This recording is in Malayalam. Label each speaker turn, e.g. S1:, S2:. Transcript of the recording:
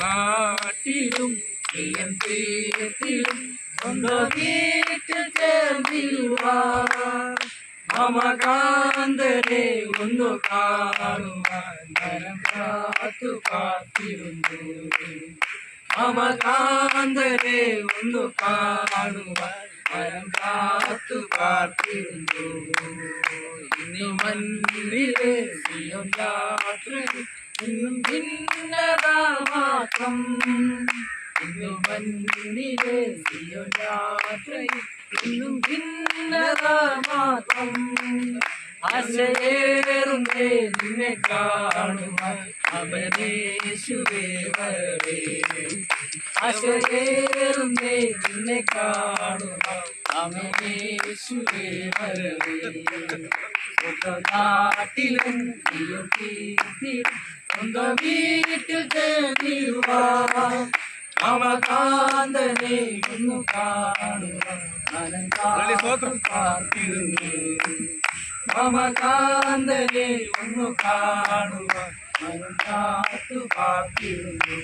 S1: നാട്ടിലും സ്വന്തം വീട്ടിൽ ചേർന്നിടുവാൻ മമകാന്തരെ ഒന്നു കാണുവാൻ മനം കാത്തു കാത്തിരുന്നു. മമകാന്തരെ ഒന്നു കാണുവാൻ മനം കാത്തു കാത്തിരുന്നു. ഇനി മണ്ണിലെ സിയോൻ യാത്രയിൽ ഇന്നും ഭിന്നതാ മാത്രം. ഇന്നു മണ്ണിലെ സിയോൻ യാത്രയിൽ ഇന്നും ഭിന്നതാ മാത്രം. ആശയേറുന്നേ നിന്നെ കാണുവാൻ അവനേശുവേ വരവേ. ആശയേറുന്നേ നിന്നെ കാണുവാൻ അവനേശുവേ വരവേ. നാട്ടിലും സ്വന്തം വീട്ടിൽ ചേർന്നിടുവാൻ മമകാന്തനെ ഒന്നു കാണുവാൻ മനം കാത്തിരുന്നു. മമകാന്തനെ ഒന്നു കാണുവാൻ മനം കാത്തു കാത്തിരുന്നു.